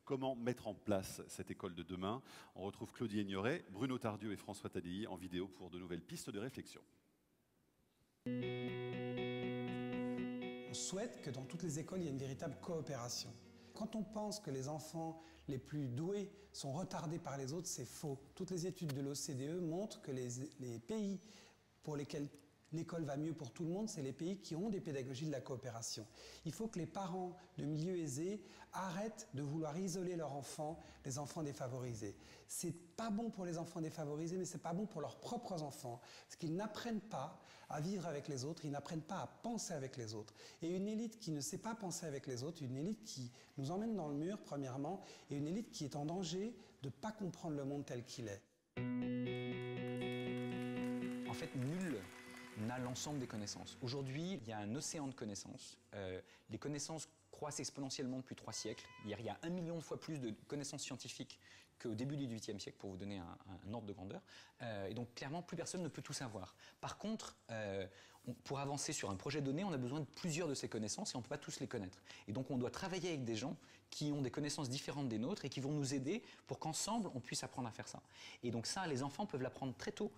Comment mettre en place cette école de demain? On retrouve Claudie Ignoret, Bruno Tardieu et François Tadei en vidéo pour de nouvelles pistes de réflexion. On souhaite que dans toutes les écoles, il y ait une véritable coopération. Quand on pense que les enfants les plus doués sont retardés par les autres, c'est faux. Toutes les études de l'OCDE montrent que les pays pour lesquels l'école va mieux pour tout le monde, c'est les pays qui ont des pédagogies de la coopération. Il faut que les parents de milieux aisés arrêtent de vouloir isoler leurs enfants, les enfants défavorisés. C'est pas bon pour les enfants défavorisés, mais c'est pas bon pour leurs propres enfants, parce qu'ils n'apprennent pas à vivre avec les autres, ils n'apprennent pas à penser avec les autres. Et une élite qui ne sait pas penser avec les autres, une élite qui nous emmène dans le mur, premièrement, et une élite qui est en danger de ne pas comprendre le monde tel qu'il est. En fait, nul n'a l'ensemble des connaissances. Aujourd'hui, il y a un océan de connaissances. Les connaissances croissent exponentiellement depuis 3 siècles. Il y a 1 million de fois plus de connaissances scientifiques qu'au début du XVIIIe siècle, pour vous donner un ordre de grandeur. Et donc, clairement, plus personne ne peut tout savoir. Par contre, pour avancer sur un projet donné, on a besoin de plusieurs de ces connaissances et on ne peut pas tous les connaître. Et donc, on doit travailler avec des gens qui ont des connaissances différentes des nôtres et qui vont nous aider pour qu'ensemble, on puisse apprendre à faire ça. Et donc ça, les enfants peuvent l'apprendre très tôt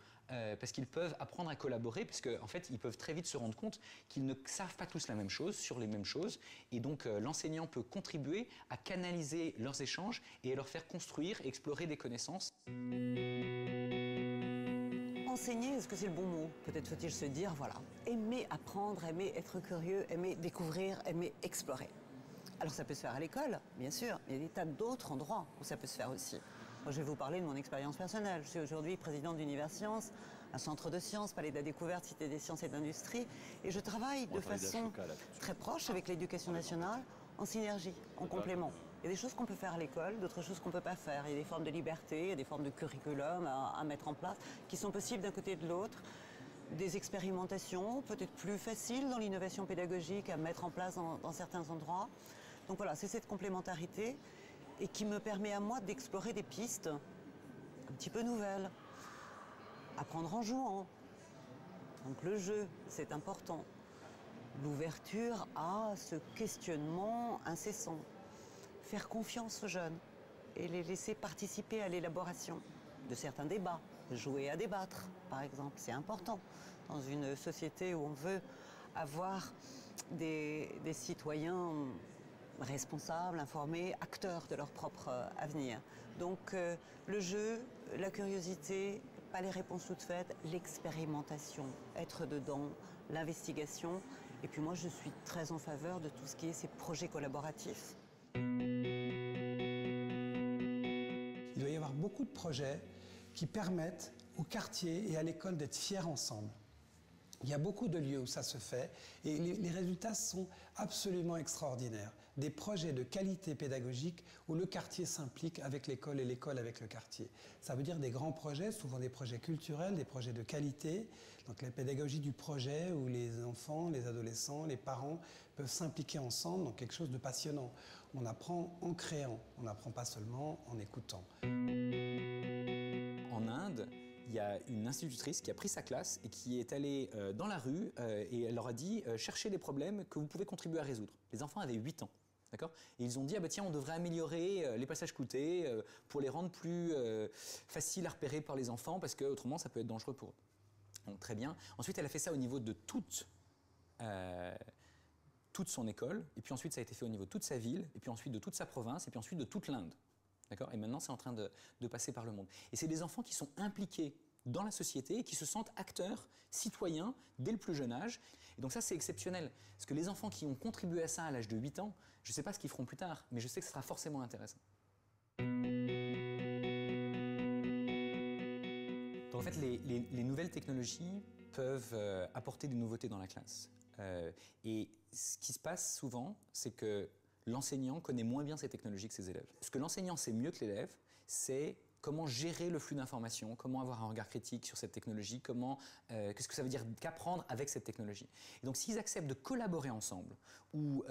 parce qu'ils peuvent apprendre à collaborer parce qu'en fait, ils peuvent très vite se rendre compte qu'ils ne savent pas tous la même chose sur les mêmes choses. Et donc, l'enseignant peut contribuer à canaliser leurs échanges et à leur faire construire et explorer des connaissances. Enseigner, est-ce que c'est le bon mot? Peut-être faut-il se dire, voilà, aimer apprendre, aimer être curieux, aimer découvrir, aimer explorer. Alors ça peut se faire à l'école, bien sûr, mais il y a des tas d'autres endroits où ça peut se faire aussi. Moi, je vais vous parler de mon expérience personnelle. Je suis aujourd'hui présidente d'Univers Sciences, un centre de sciences, palais de la découverte, cité des sciences et de l'industrie, et je travaille de façon très proche avec l'éducation nationale, en synergie, en complément. Il y a des choses qu'on peut faire à l'école, d'autres choses qu'on ne peut pas faire. Il y a des formes de liberté, il y a des formes de curriculum à mettre en place qui sont possibles d'un côté et de l'autre. Des expérimentations peut-être plus faciles dans l'innovation pédagogique à mettre en place dans certains endroits. Donc voilà, c'est cette complémentarité et qui me permet à moi d'explorer des pistes un petit peu nouvelles. Apprendre en jouant. Donc le jeu, c'est important. L'ouverture à ce questionnement incessant. Faire confiance aux jeunes et les laisser participer à l'élaboration de certains débats. Jouer à débattre, par exemple, c'est important. Dans une société où on veut avoir des citoyens responsables, informés, acteurs de leur propre avenir. Donc le jeu, la curiosité, pas les réponses toutes faites, l'expérimentation, être dedans, l'investigation. Et puis moi, je suis très en faveur de tout ce qui est ces projets collaboratifs. Il doit y avoir beaucoup de projets qui permettent au quartier et à l'école d'être fiers ensemble. Il y a beaucoup de lieux où ça se fait et les résultats sont absolument extraordinaires. Des projets de qualité pédagogique où le quartier s'implique avec l'école et l'école avec le quartier. Ça veut dire des grands projets, souvent des projets culturels, des projets de qualité. Donc la pédagogie du projet où les enfants, les adolescents, les parents peuvent s'impliquer ensemble dans quelque chose de passionnant. On apprend en créant, on n'apprend pas seulement en écoutant. En Inde, il y a une institutrice qui a pris sa classe et qui est allée dans la rue et elle leur a dit cherchez des problèmes que vous pouvez contribuer à résoudre. Les enfants avaient 8 ans. D'accord ? Et ils ont dit, ah bah tiens, on devrait améliorer les passages cloutés pour les rendre plus faciles à repérer par les enfants parce qu'autrement, ça peut être dangereux pour eux. Donc très bien. Ensuite, elle a fait ça au niveau de toute son école. Et puis ensuite, ça a été fait au niveau de toute sa ville. Et puis ensuite de toute sa province. Et puis ensuite de toute l'Inde. D'accord ? Et maintenant, c'est en train de passer par le monde. Et c'est des enfants qui sont impliqués dans la société et qui se sentent acteurs, citoyens, dès le plus jeune âge. Et donc ça, c'est exceptionnel. Parce que les enfants qui ont contribué à ça à l'âge de 8 ans, je ne sais pas ce qu'ils feront plus tard, mais je sais que ce sera forcément intéressant. Donc en fait, les nouvelles technologies peuvent apporter des nouveautés dans la classe. Et ce qui se passe souvent, c'est que l'enseignant connaît moins bien ces technologies que ses élèves. Ce que l'enseignant sait mieux que l'élève, c'est comment gérer le flux d'informations, comment avoir un regard critique sur cette technologie, qu'est-ce que ça veut dire qu'apprendre avec cette technologie. Et donc s'ils acceptent de collaborer ensemble, où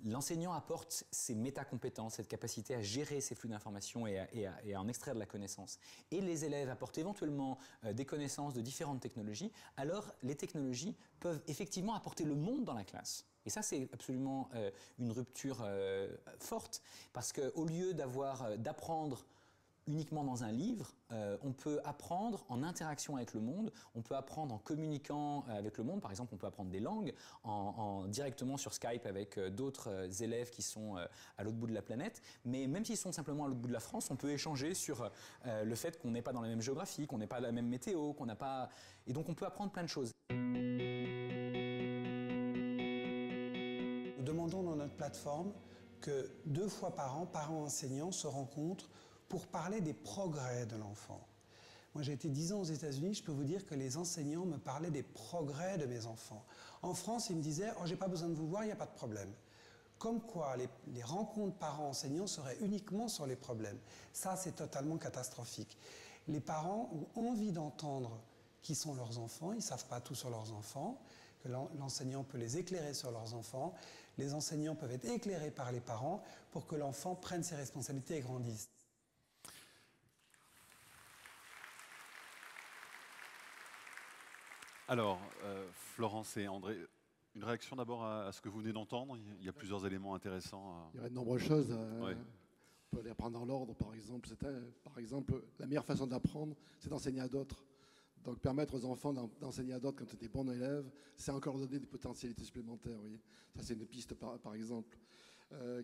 l'enseignant apporte ses métacompétences, cette capacité à gérer ces flux d'informations et à en extraire de la connaissance, et les élèves apportent éventuellement des connaissances de différentes technologies, alors les technologies peuvent effectivement apporter le monde dans la classe. Et ça, c'est absolument une rupture forte, parce qu'au lieu d'apprendre uniquement dans un livre, on peut apprendre en interaction avec le monde, on peut apprendre en communiquant avec le monde. Par exemple, on peut apprendre des langues directement sur Skype avec d'autres élèves qui sont à l'autre bout de la planète. Mais même s'ils sont simplement à l'autre bout de la France, on peut échanger sur le fait qu'on n'est pas dans la même géographie, qu'on n'est pas la même météo, qu'on n'a pas... Et donc on peut apprendre plein de choses. Nous demandons dans notre plateforme que 2 fois par an, parents-enseignants se rencontrent pour parler des progrès de l'enfant. Moi, j'ai été 10 ans aux États-Unis, je peux vous dire que les enseignants me parlaient des progrès de mes enfants. En France, ils me disaient « Oh, j'ai pas besoin de vous voir, il n'y a pas de problème ». Comme quoi, les rencontres parents-enseignants seraient uniquement sur les problèmes. Ça, c'est totalement catastrophique. Les parents ont envie d'entendre qui sont leurs enfants, ils ne savent pas tout sur leurs enfants, que l'enseignant peut les éclairer sur leurs enfants, les enseignants peuvent être éclairés par les parents pour que l'enfant prenne ses responsabilités et grandisse. Alors, Florence et André, une réaction d'abord à ce que vous venez d'entendre. Il y a plusieurs éléments intéressants. Il y aurait de nombreuses choses. Ouais. On peut les apprendre dans l'ordre, par exemple. Par exemple, la meilleure façon d'apprendre, c'est d'enseigner à d'autres. Donc, permettre aux enfants d'enseigner à d'autres quand tu es des bons élèves, c'est encore donner des potentialités supplémentaires. Vous voyez. Ça, c'est une piste, par exemple.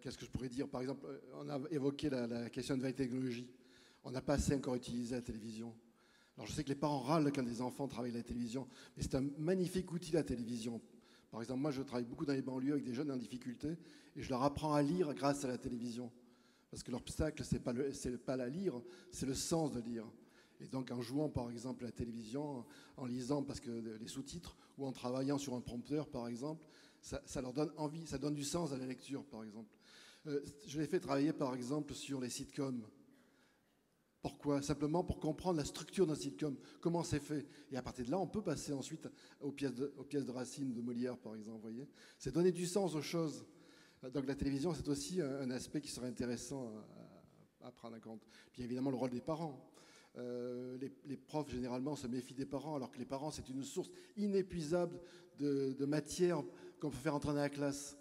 Qu'est-ce que je pourrais dire? Par exemple, on a évoqué la question de la technologie. On n'a pas assez encore utilisé la télévision. Alors je sais que les parents râlent quand les enfants travaillent à la télévision, mais c'est un magnifique outil la télévision. Par exemple, moi je travaille beaucoup dans les banlieues avec des jeunes en difficulté et je leur apprends à lire grâce à la télévision. Parce que l'obstacle, c'est pas la lire, c'est le sens de lire. Et donc en jouant par exemple à la télévision, en lisant parce que les sous-titres, ou en travaillant sur un prompteur par exemple, ça leur donne envie, ça donne du sens à la lecture par exemple. Je les fais travailler par exemple sur les sitcoms. Pourquoi? Simplement pour comprendre la structure d'un sitcom, comment c'est fait. Et à partir de là, on peut passer ensuite aux pièces de Racine, de Molière, par exemple. Voyez, c'est donner du sens aux choses. Donc la télévision, c'est aussi un aspect qui serait intéressant à prendre en compte. Puis évidemment, le rôle des parents. Les profs, généralement, se méfient des parents, alors que les parents, c'est une source inépuisable de matière qu'on peut faire entrer dans la classe.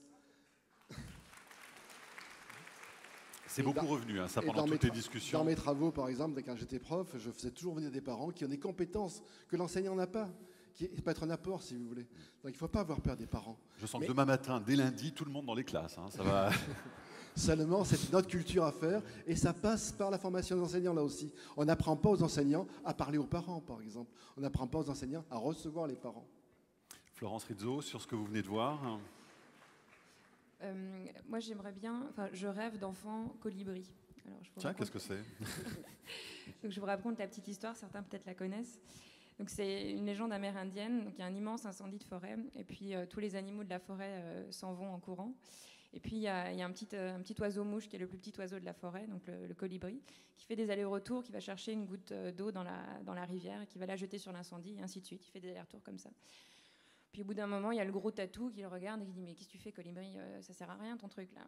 C'est beaucoup revenu, hein, ça, pendant toutes les discussions. Dans mes travaux, par exemple, quand j'étais prof, je faisais toujours venir des parents qui ont des compétences que l'enseignant n'a pas, qui peut être un apport, si vous voulez. Donc il ne faut pas avoir peur des parents. Je sens que demain matin, dès lundi, tout le monde dans les classes. Hein, ça va... Seulement, c'est une autre culture à faire, et ça passe par la formation des enseignants, là aussi. On n'apprend pas aux enseignants à parler aux parents, par exemple. On n'apprend pas aux enseignants à recevoir les parents. Florence Rizzo, sur ce que vous venez de voir. Moi, j'aimerais bien... Enfin, je rêve d'enfants colibris. Tiens, qu'est-ce que c'est? Donc, je vous raconte la petite histoire, certains peut-être la connaissent. Donc, c'est une légende amérindienne. Donc, il y a un immense incendie de forêt, et puis tous les animaux de la forêt s'en vont en courant. Et puis, il y a un petit oiseau-mouche qui est le plus petit oiseau de la forêt, donc le colibri, qui fait des allers-retours, qui va chercher une goutte d'eau dans la rivière, qui va la jeter sur l'incendie, et ainsi de suite. Il fait des allers-retours comme ça. Puis au bout d'un moment, il y a le gros tatou qui le regarde et qui dit « Mais qu'est-ce que tu fais, colibri? Ça sert à rien ton truc là ».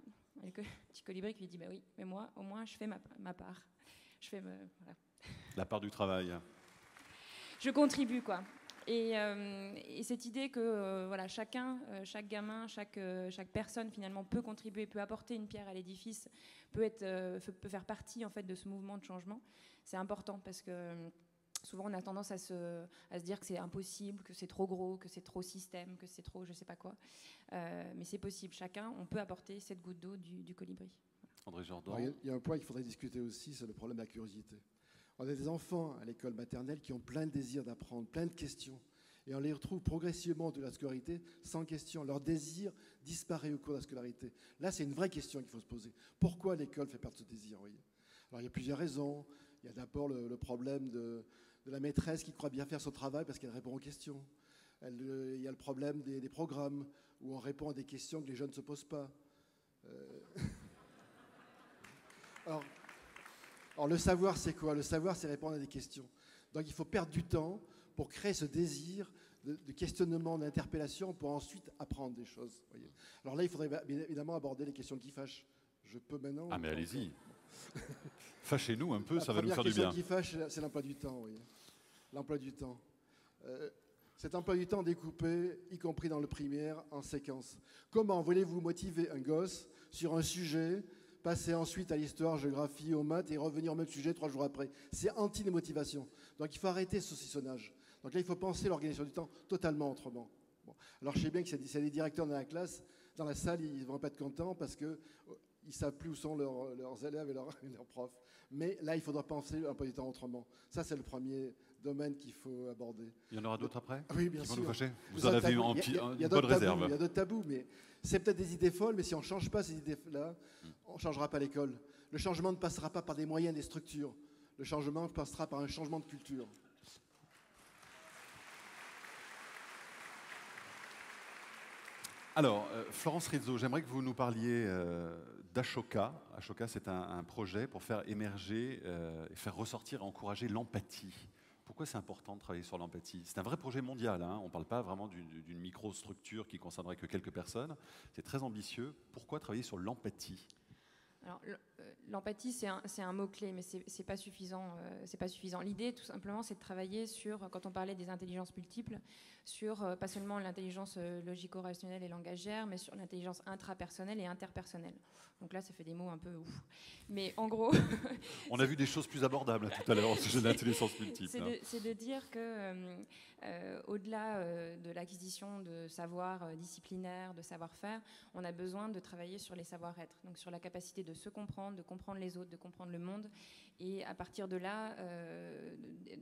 Et le petit colibri qui lui dit « Bah oui, mais moi, au moins, je fais ma part. Je fais voilà. La part du travail. Je contribue, quoi. Et cette idée que voilà, chaque gamin, chaque personne finalement peut contribuer, peut apporter une pierre à l'édifice, peut faire partie en fait de ce mouvement de changement, c'est important parce que souvent on a tendance à se dire que c'est impossible, que c'est trop gros, que c'est trop système, que c'est trop je sais pas quoi. Mais c'est possible. Chacun, on peut apporter cette goutte d'eau du colibri. André Jordan. Il y a un point qu'il faudrait discuter aussi, c'est le problème de la curiosité. On a des enfants à l'école maternelle qui ont plein de désirs d'apprendre, plein de questions. Et on les retrouve progressivement de la scolarité sans question. Leur désir disparaît au cours de la scolarité. Là, c'est une vraie question qu'il faut se poser. Pourquoi l'école fait perdre ce désir, voyez? Alors, il y a plusieurs raisons. Il y a d'abord le problème de la maîtresse qui croit bien faire son travail parce qu'elle répond aux questions. Il y a le problème des programmes où on répond à des questions que les jeunes ne se posent pas. Alors, le savoir, c'est quoi? Le savoir, c'est répondre à des questions. Donc, il faut perdre du temps pour créer ce désir de questionnement, d'interpellation, pour ensuite apprendre des choses. Voyez. Alors là, il faudrait bien évidemment aborder les questions qui fâchent. Je peux maintenant... Ah, mais allez-y. Fâchez-nous un peu, ça va nous faire du bien. La première question qui fâche, c'est l'emploi du temps. Voyez. L'emploi du temps. Cet emploi du temps découpé, y compris dans le primaire, en séquences. Comment voulez-vous motiver un gosse sur un sujet, passer ensuite à l'histoire, géographie, aux maths et revenir au même sujet 3 jours après? C'est anti-motivation. Donc il faut arrêter ce saucissonnage. Donc là, il faut penser l'organisation du temps totalement autrement. Bon. Alors je sais bien que s'il y a des directeurs dans la classe, dans la salle, ils ne vont pas être contents parce qu'ils ne savent plus où sont leurs élèves et leurs profs. Mais là, il faudra penser un peu du temps autrement. Ça, c'est le premier domaine qu'il faut aborder. Il y en aura d'autres après? Oui, bien sûr. Vont nous fâcher. Vous en avez une bonne réserve. Il y a d'autres tabous, mais c'est peut-être des idées folles, mais si on ne change pas ces idées-là, on ne changera pas l'école. Le changement ne passera pas par des moyens, des structures. Le changement passera par un changement de culture. Alors, Florence Rizzo, j'aimerais que vous nous parliez d'Ashoka. Ashoka, c'est un projet pour faire émerger et faire ressortir et encourager l'empathie. Pourquoi c'est important de travailler sur l'empathie? C'est un vrai projet mondial, hein. On ne parle pas vraiment d'une microstructure qui concernerait que quelques personnes. C'est très ambitieux. Pourquoi travailler sur l'empathie? Alors, l'empathie, c'est un mot-clé, mais c'est pas suffisant. C'est pas suffisant. L'idée, tout simplement, c'est de travailler sur, quand on parlait des intelligences multiples, sur pas seulement l'intelligence logico-rationnelle et langagière, mais sur l'intelligence intrapersonnelle et interpersonnelle. Donc là, ça fait des mots un peu ouf. Mais en gros... On a vu des choses plus abordables tout à l'heure au sujet de l'intelligence multiple. C'est de dire que, au-delà de l'acquisition de savoirs disciplinaires, de savoir-faire, on a besoin de travailler sur les savoir-être, donc sur la capacité de se comprendre, de comprendre les autres, de comprendre le monde, et à partir de là,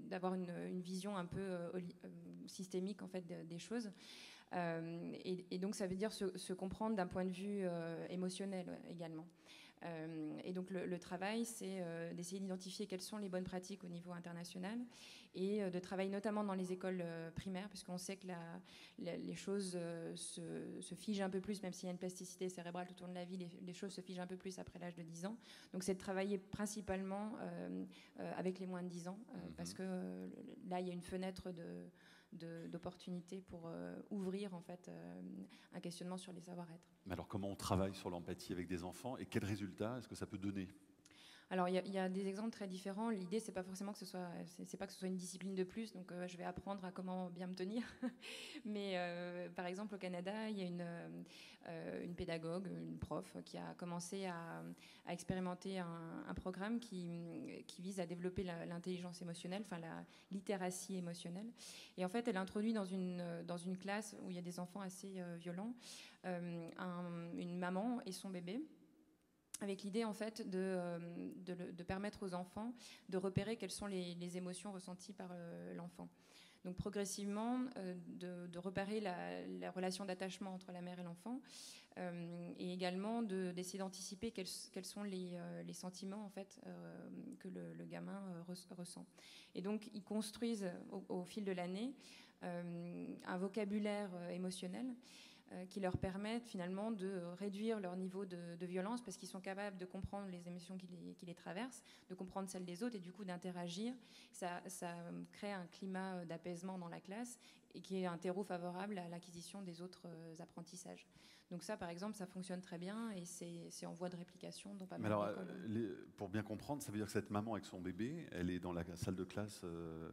d'avoir une vision un peu systémique en fait des choses. Et donc ça veut dire se comprendre d'un point de vue émotionnel également. Et donc le travail, c'est d'essayer d'identifier quelles sont les bonnes pratiques au niveau international et de travailler notamment dans les écoles primaires, puisqu'on sait que les choses se figent un peu plus, même s'il y a une plasticité cérébrale tout au long de la vie, les choses se figent un peu plus après l'âge de 10 ans. Donc c'est de travailler principalement avec les moins de 10 ans, parce que là, il y a une fenêtre d'opportunités pour ouvrir en fait un questionnement sur les savoir-être. Mais alors comment on travaille sur l'empathie avec des enfants et quels résultats est-ce que ça peut donner? Alors il y a des exemples très différents. L'idée c'est pas forcément que ce soit une discipline de plus, donc je vais apprendre à comment bien me tenir. Mais par exemple au Canada, il y a une pédagogue, une prof qui a commencé à expérimenter un programme qui vise à développer l'intelligence émotionnelle, enfin la littératie émotionnelle. Et en fait, elle introduit dans une classe où il y a des enfants assez violents, une maman et son bébé, avec l'idée en fait de permettre aux enfants de repérer quelles sont les émotions ressenties par l'enfant. Donc progressivement, de repérer la relation d'attachement entre la mère et l'enfant, et également d'essayer d'anticiper quels sont les sentiments en fait, que le gamin ressent. Et donc ils construisent au fil de l'année un vocabulaire émotionnel qui leur permettent finalement de réduire leur niveau de violence, parce qu'ils sont capables de comprendre les émotions qui les traversent, de comprendre celles des autres et du coup d'interagir. Ça crée un climat d'apaisement dans la classe et qui est un terreau favorable à l'acquisition des autres apprentissages. Donc ça, par exemple, ça fonctionne très bien et c'est en voie de réplication dans pas mal d'écoles. Pour bien comprendre, ça veut dire que cette maman avec son bébé, elle est dans la salle de classe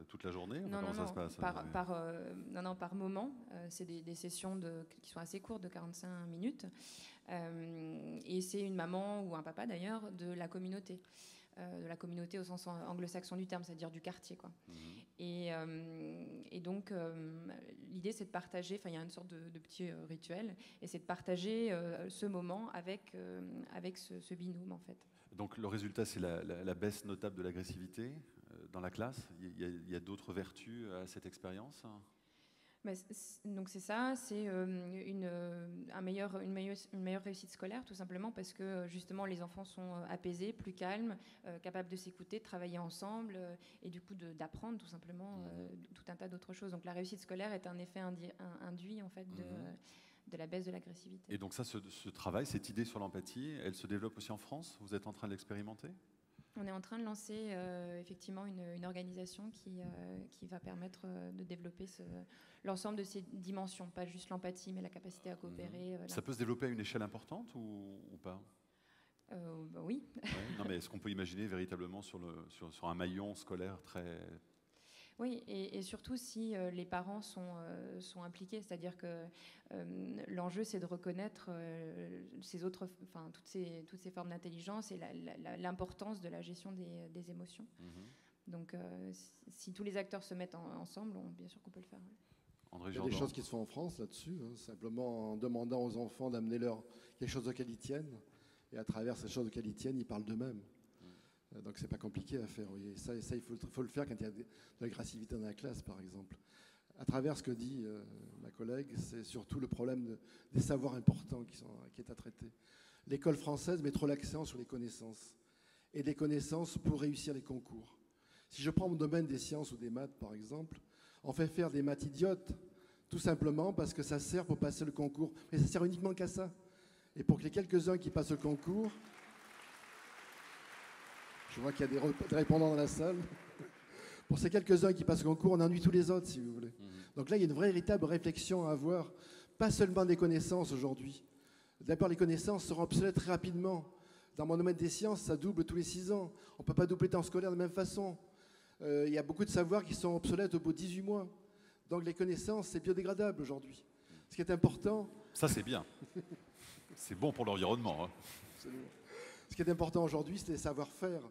toute la journée? Non, ça se passe par moment. C'est des sessions qui sont assez courtes, de 45 minutes. Et c'est une maman ou un papa, d'ailleurs, de la communauté au sens anglo-saxon du terme, c'est-à-dire du quartier, quoi. Et donc l'idée c'est de partager, il y a une sorte de petit rituel, et c'est de partager ce moment avec ce binôme en fait. Donc le résultat c'est la baisse notable de l'agressivité dans la classe. Il y a d'autres vertus à cette expérience? Donc c'est ça, c'est une meilleure réussite scolaire, tout simplement parce que justement les enfants sont apaisés, plus calmes, capables de s'écouter, de travailler ensemble et du coup d'apprendre tout simplement tout un tas d'autres choses. Donc la réussite scolaire est un effet induit en fait de la baisse de l'agressivité. Et donc ça, ce travail, cette idée sur l'empathie, elle se développe aussi en France? Vous êtes en train de l'expérimenter? On est en train de lancer effectivement une organisation qui va permettre de développer l'ensemble de ces dimensions, pas juste l'empathie, mais la capacité à coopérer. Ça peut se développer à une échelle importante ou pas? Oui. Ouais, non, mais est-ce qu'on peut imaginer véritablement sur un maillon scolaire très... Oui, et surtout si les parents sont impliqués, c'est-à-dire que l'enjeu c'est de reconnaître toutes ces formes d'intelligence et l'importance de la gestion des émotions. Donc si tous les acteurs se mettent ensemble, bien sûr qu'on peut le faire. André Il y a Jourdan. des choses qui se font en France là-dessus, simplement en demandant aux enfants d'amener quelque chose auquel ils tiennent, et à travers ces choses auxquelles ils tiennent, ils parlent d'eux-mêmes. Donc c'est pas compliqué à faire. Oui. Ça il faut le faire quand il y a de l'agressivité dans la classe, par exemple. À travers ce que dit ma collègue, c'est surtout le problème des savoirs importants qui est à traiter. L'école française met trop l'accent sur les connaissances, et des connaissances pour réussir les concours. Si je prends mon domaine des sciences ou des maths, par exemple, on fait faire des maths idiotes, tout simplement parce que ça sert pour passer le concours. Mais ça sert uniquement qu'à ça. Et pour que les quelques-uns qui passent le concours... Je vois qu'il y a des répondants dans la salle. Pour ces quelques-uns qui passent le concours, on ennuie tous les autres, si vous voulez. Donc là, il y a une véritable réflexion à avoir. Pas seulement des connaissances aujourd'hui. D'abord, les connaissances seront obsolètes très rapidement. Dans mon domaine des sciences, ça double tous les 6 ans. On ne peut pas doubler le temps scolaire de la même façon. Il y a beaucoup de savoirs qui sont obsolètes au bout de 18 mois. Donc les connaissances, c'est biodégradable aujourd'hui. Ce qui est important... Ça, c'est bien. C'est bon pour l'environnement. Hein. Ce qui est important aujourd'hui, c'est les savoir-faire.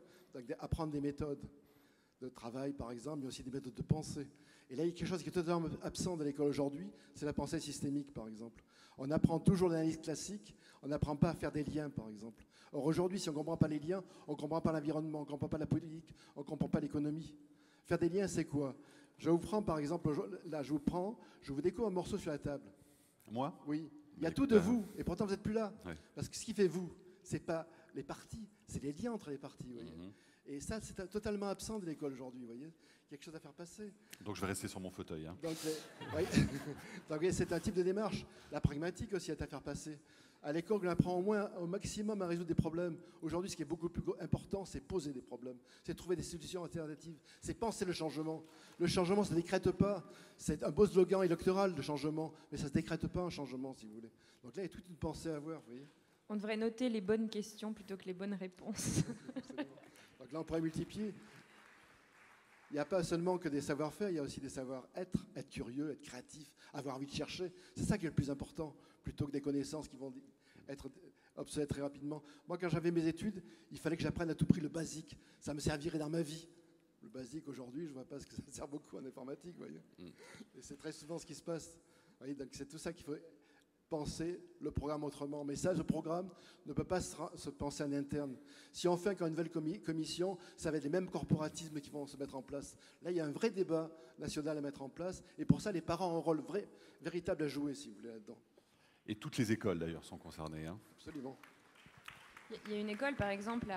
Apprendre des méthodes de travail, par exemple, mais aussi des méthodes de pensée. Et là, il y a quelque chose qui est totalement absent de l'école aujourd'hui, c'est la pensée systémique, par exemple. On apprend toujours l'analyse classique, on n'apprend pas à faire des liens, par exemple. Or, aujourd'hui, si on ne comprend pas les liens, on ne comprend pas l'environnement, on ne comprend pas la politique, on ne comprend pas l'économie. Faire des liens, c'est quoi? Je vous prends, par exemple, là, je vous découpe un morceau sur la table. Moi? Oui. Il y a tout de vous, et pourtant vous n'êtes plus là. Ouais. Parce que ce qui fait vous, c'est pas les parties, c'est les liens entre les parties. Vous voyez. Et ça, c'est totalement absent de l'école aujourd'hui. Vous voyez, il y a quelque chose à faire passer. Donc je vais rester sur mon fauteuil. Hein. Donc, donc c'est un type de démarche. La pragmatique aussi est à faire passer. À l'école, on apprend au maximum à résoudre des problèmes. Aujourd'hui, ce qui est beaucoup plus important, c'est poser des problèmes. C'est trouver des solutions alternatives. C'est penser le changement. Le changement, ça ne décrète pas. C'est un beau slogan électoral, le changement. Mais ça ne se décrète pas, un changement, si vous voulez. Donc là, il y a toute une pensée à avoir, vous voyez. On devrait noter les bonnes questions plutôt que les bonnes réponses. Donc là, on pourrait multiplier. Il n'y a pas seulement que des savoir-faire, il y a aussi des savoir-être, être curieux, être créatif, avoir envie de chercher. C'est ça qui est le plus important, plutôt que des connaissances qui vont être obsolètes très rapidement. Moi, quand j'avais mes études, il fallait que j'apprenne à tout prix le basique. Ça me servirait dans ma vie. Le basique, aujourd'hui, je ne vois pas ce que ça sert beaucoup en informatique, vous voyez. Et c'est très souvent ce qui se passe. Vous voyez, donc c'est tout ça qu'il faut penser le programme autrement. Mais ça, le programme ne peut pas se penser en interne. Si on fait encore une nouvelle commission, ça va être les mêmes corporatismes qui vont se mettre en place. Là, il y a un vrai débat national à mettre en place. Et pour ça, les parents ont un rôle véritable à jouer, si vous voulez, là-dedans. Et toutes les écoles, d'ailleurs, sont concernées. Hein. Absolument. Il y a une école, par exemple,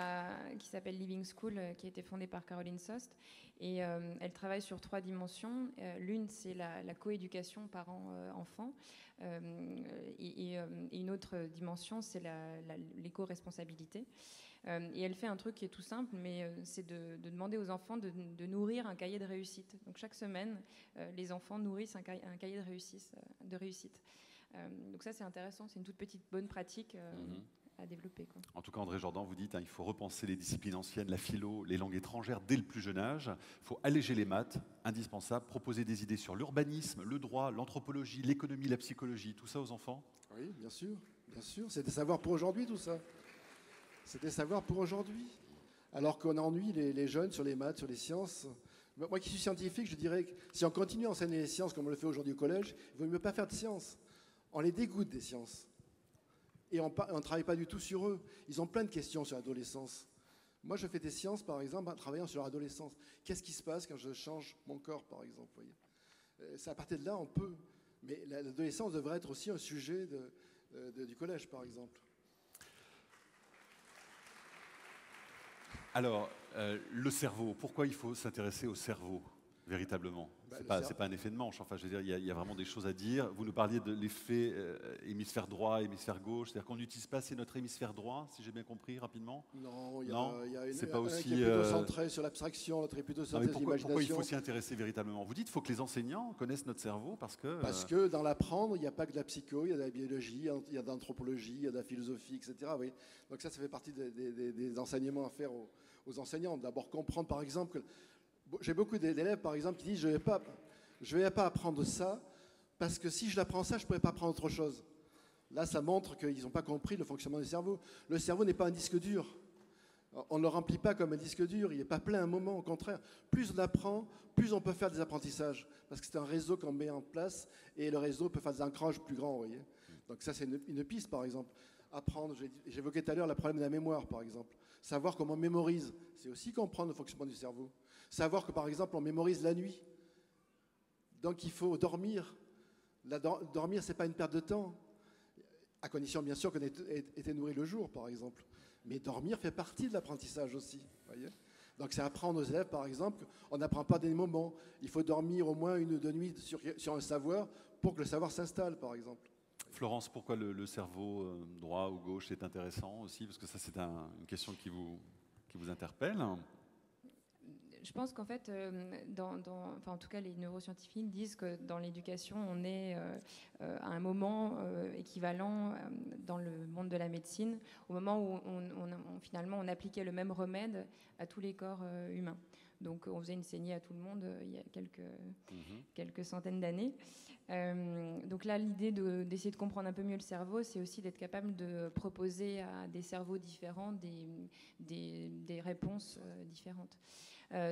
qui s'appelle Living School, qui a été fondée par Caroline Sost. Et elle travaille sur 3 dimensions. L'une, c'est la coéducation parents-enfants. Et une autre dimension, c'est l'éco-responsabilité. Et elle fait un truc qui est tout simple, mais c'est de demander aux enfants de nourrir un cahier de réussite. Donc chaque semaine, les enfants nourrissent un cahier de réussite. Donc ça, c'est intéressant. C'est une toute petite bonne pratique à développer, quoi. En tout cas, André Jourdan, vous dites, il faut repenser les disciplines anciennes, la philo, les langues étrangères dès le plus jeune âge. Il faut alléger les maths, indispensable, proposer des idées sur l'urbanisme, le droit, l'anthropologie, l'économie, la psychologie, tout ça aux enfants. Oui, bien sûr, bien sûr. C'est des savoirs pour aujourd'hui, tout ça. C'est des savoirs pour aujourd'hui. Alors qu'on ennuie les jeunes sur les maths, sur les sciences. Moi qui suis scientifique, je dirais que si on continue à enseigner les sciences comme on le fait aujourd'hui au collège, il ne vaut mieux pas faire de sciences. On les dégoûte des sciences. Et on ne travaille pas du tout sur eux. Ils ont plein de questions sur l'adolescence. Moi, je fais des sciences, par exemple, en travaillant sur l'adolescence. Qu'est-ce qui se passe quand je change mon corps, par exemple, voyez. C'est à partir de là, on peut. Mais l'adolescence devrait être aussi un sujet du collège, par exemple. Alors, le cerveau, pourquoi il faut s'intéresser au cerveau, véritablement? C'est pas un effet de manche, enfin, je veux dire, il y a vraiment des choses à dire. Vous nous parliez de l'effet hémisphère droit, hémisphère gauche, c'est-à-dire qu'on n'utilise pas assez notre hémisphère droit, si j'ai bien compris, rapidement? Non, il y a c'est pas aussi, qui est plutôt centré sur l'abstraction, l'autre est plutôt centré sur l'imagination. Pourquoi il faut s'y intéresser véritablement? Vous dites qu'il faut que les enseignants connaissent notre cerveau parce que... Parce que dans l'apprendre, il n'y a pas que de la psycho, il y a de la biologie, il y a de l'anthropologie, il y a de la philosophie, etc. Oui. Donc ça fait partie des enseignements à faire aux enseignants. D'abord comprendre, par exemple, que J'ai beaucoup d'élèves, par exemple, qui disent je vais pas apprendre ça, parce que si je l'apprends ça, je ne pourrais pas apprendre autre chose. Là, ça montre qu'ils n'ont pas compris le fonctionnement du cerveau. Le cerveau n'est pas un disque dur. On ne le remplit pas comme un disque dur, il n'est pas plein à un moment, au contraire. Plus on apprend, plus on peut faire des apprentissages, parce que c'est un réseau qu'on met en place, et le réseau peut faire des ancrages plus grands, vous voyez. Donc ça, c'est une piste, par exemple. Apprendre, j'évoquais tout à l'heure le problème de la mémoire, par exemple. Savoir comment on mémorise, c'est aussi comprendre le fonctionnement du cerveau. Savoir que, par exemple, on mémorise la nuit. Donc il faut dormir. Dormir, ce n'est pas une perte de temps, à condition, bien sûr, qu'on ait été nourri le jour, par exemple. Mais dormir fait partie de l'apprentissage aussi, voyez. Donc c'est apprendre aux élèves, par exemple, on n'apprend pas des moments. Il faut dormir au moins 1 ou 2 nuits sur un savoir pour que le savoir s'installe, par exemple. Florence, pourquoi le cerveau droit ou gauche est intéressant aussi? Parce que ça, c'est une question qui vous interpelle. Je pense qu'en fait, en tout cas, les neuroscientifiques disent que dans l'éducation, on est à un moment équivalent dans le monde de la médecine, au moment où finalement on appliquait le même remède à tous les corps humains. Donc on faisait une saignée à tout le monde il y a quelques centaines d'années. Donc là, l'idée d'essayer de comprendre un peu mieux le cerveau, c'est aussi d'être capable de proposer à des cerveaux différents des réponses différentes.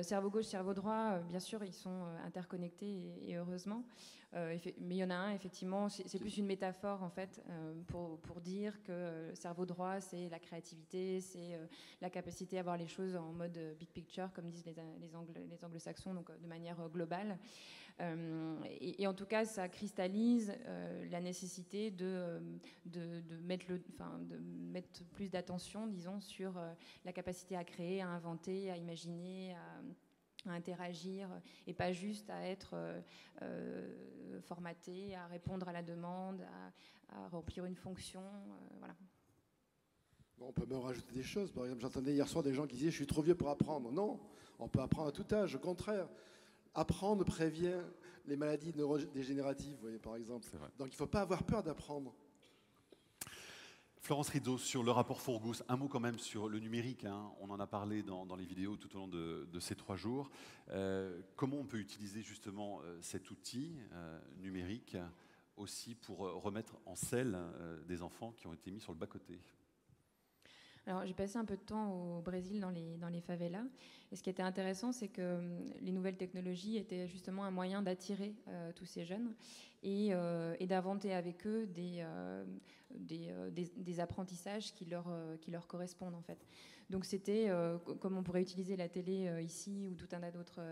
Cerveau gauche, cerveau droit, bien sûr, ils sont interconnectés et heureusement. Mais il y en a un, effectivement, c'est plus une métaphore, en fait, pour dire que cerveau droit, c'est la créativité, c'est la capacité à voir les choses en mode big picture, comme disent les anglo-saxons, donc de manière globale. Et en tout cas, ça cristallise la nécessité de mettre plus d'attention, disons, sur la capacité à créer, à inventer, à imaginer, à interagir, et pas juste à être formaté, à répondre à la demande, à remplir une fonction. Voilà. Bon, on peut me rajouter des choses. Par exemple, j'entendais hier soir des gens qui disaient « je suis trop vieux pour apprendre ». Non, on peut apprendre à tout âge, au contraire. Apprendre prévient les maladies neurodégénératives, vous voyez, par exemple. Donc il ne faut pas avoir peur d'apprendre. Florence Rizzo, sur le rapport Forgus, un mot quand même sur le numérique. Hein. On en a parlé dans les vidéos tout au long de ces 3 jours. Comment on peut utiliser justement cet outil numérique aussi pour remettre en selle des enfants qui ont été mis sur le bas-côté? Alors, j'ai passé un peu de temps au Brésil dans les favelas. Et ce qui était intéressant, c'est que les nouvelles technologies étaient justement un moyen d'attirer tous ces jeunes et d'inventer avec eux des apprentissages qui leur correspondent, en fait. Donc, c'était, comme on pourrait utiliser la télé ici ou tout un tas d'autres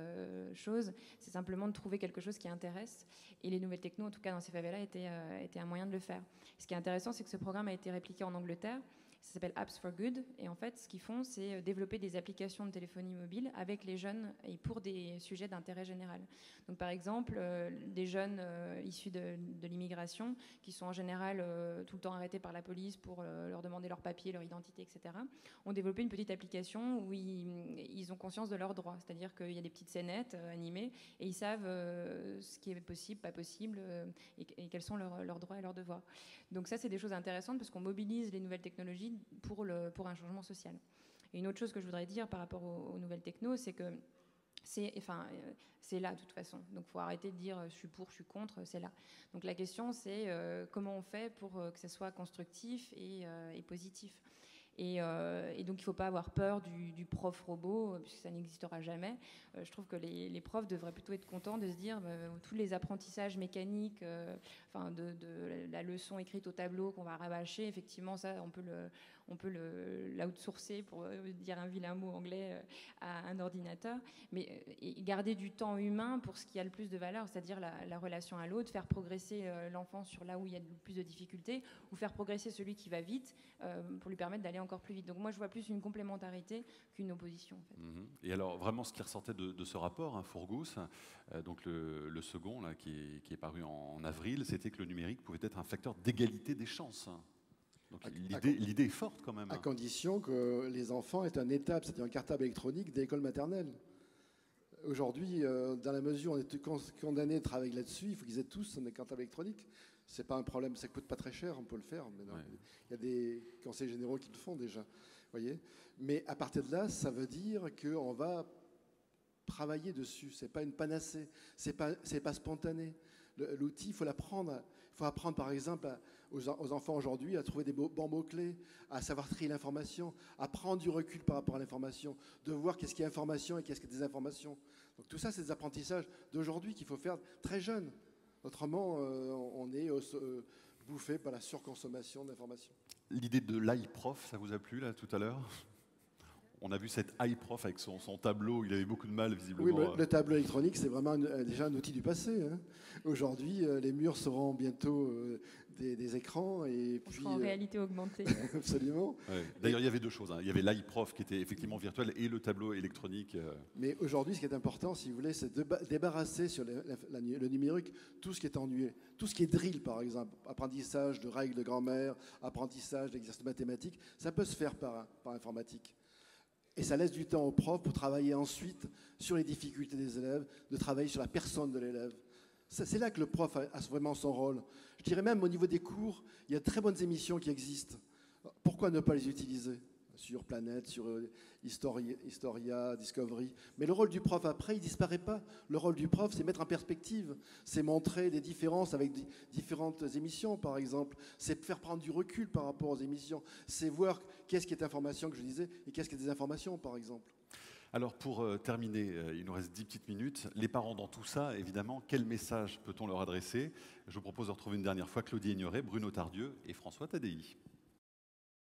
choses, c'est simplement de trouver quelque chose qui intéresse. Et les nouvelles techno, en tout cas dans ces favelas, étaient un moyen de le faire. Ce qui est intéressant, c'est que ce programme a été répliqué en Angleterre. Ça s'appelle Apps for Good. Et en fait, ce qu'ils font, c'est développer des applications de téléphonie mobile avec les jeunes et pour des sujets d'intérêt général. Donc, par exemple, des jeunes issus de l'immigration qui sont en général tout le temps arrêtés par la police pour leur demander leurs papiers, leur identité, etc., ont développé une petite application où ils ont conscience de leurs droits. C'est-à-dire qu'il y a des petites scénettes animées et ils savent ce qui est possible, pas possible et quels sont leurs droits et leurs devoirs. Donc ça, c'est des choses intéressantes parce qu'on mobilise les nouvelles technologies pour un changement social. Et une autre chose que je voudrais dire par rapport aux nouvelles techno, c'est que c'est là de toute façon. Donc il faut arrêter de dire je suis pour, je suis contre, c'est là. Donc la question, c'est comment on fait pour que ça soit constructif et positif. Et donc il ne faut pas avoir peur du prof robot, puisque ça n'existera jamais. Je trouve que les profs devraient plutôt être contents de se dire tous les apprentissages mécaniques, de la leçon écrite au tableau qu'on va rabâcher, effectivement, ça, on peut l'outsourcer, pour dire un vilain mot anglais, à un ordinateur. Mais et garder du temps humain pour ce qui a le plus de valeur, c'est-à-dire la relation à l'autre, faire progresser l'enfant sur là où il y a le plus de difficultés, ou faire progresser celui qui va vite pour lui permettre d'aller encore plus vite. Donc moi, je vois plus une complémentarité qu'une opposition. En fait. Et alors, vraiment, ce qui ressortait de ce rapport, hein, Forgus, donc le second, là, qui est paru en avril, c'était que le numérique pouvait être un facteur d'égalité des chances. Donc l'idée est forte quand même. À condition que les enfants aient un étape, c'est-à-dire un cartable électronique dès l'école maternelle. Aujourd'hui, dans la mesure où on est condamné à travailler là-dessus, il faut qu'ils aient tous un cartable électronique. C'est pas un problème, ça coûte pas très cher, on peut le faire. Mais non, il y a des conseils généraux qui le font déjà, voyez. Mais à partir de là, ça veut dire qu'on va travailler dessus. C'est pas une panacée, c'est pas spontané. L'outil, il faut l'apprendre. Il faut apprendre, par exemple, aux enfants aujourd'hui à trouver des bons mots-clés, à savoir trier l'information, à prendre du recul par rapport à l'information, de voir qu'est-ce qui est information et qu'est-ce qui est désinformation. Donc tout ça, c'est des apprentissages d'aujourd'hui qu'il faut faire très jeune. Autrement, on est bouffé par la surconsommation d'informations. L'idée de l'iProf, ça vous a plu là tout à l'heure? On a vu cet iProf avec son tableau, il avait beaucoup de mal visiblement. Oui, le tableau électronique, c'est vraiment déjà un outil du passé. Hein. Aujourd'hui, les murs seront bientôt des écrans. Et On puis, sera en réalité augmentée. Absolument. Ouais. D'ailleurs, il y avait deux choses. Hein. Il y avait l'iProf qui était effectivement virtuel et le tableau électronique. Mais aujourd'hui, ce qui est important, si vous voulez, c'est de débarrasser sur le numérique tout ce qui est ennuyé. Tout ce qui est drill, par exemple, apprentissage de règles de grammaire, apprentissage d'exercices mathématiques, ça peut se faire par informatique. Et ça laisse du temps aux profs pour travailler ensuite sur les difficultés des élèves, de travailler sur la personne de l'élève. C'est là que le prof a vraiment son rôle. Je dirais même au niveau des cours, il y a de très bonnes émissions qui existent. Pourquoi ne pas les utiliser? Sur Planète, sur Historia, Discovery. Mais le rôle du prof après, il ne disparaît pas. Le rôle du prof, c'est mettre en perspective, c'est montrer des différences avec différentes émissions, par exemple. C'est faire prendre du recul par rapport aux émissions. C'est voir qu'est-ce qui est information, que je disais, et qu'est-ce qui est désinformation, par exemple. Alors pour terminer, il nous reste 10 petites minutes. Les parents dans tout ça, évidemment, quel message peut-on leur adresser? Je vous propose de retrouver une dernière fois Claudie Ignoret, Bruno Tardieu et François Tadei.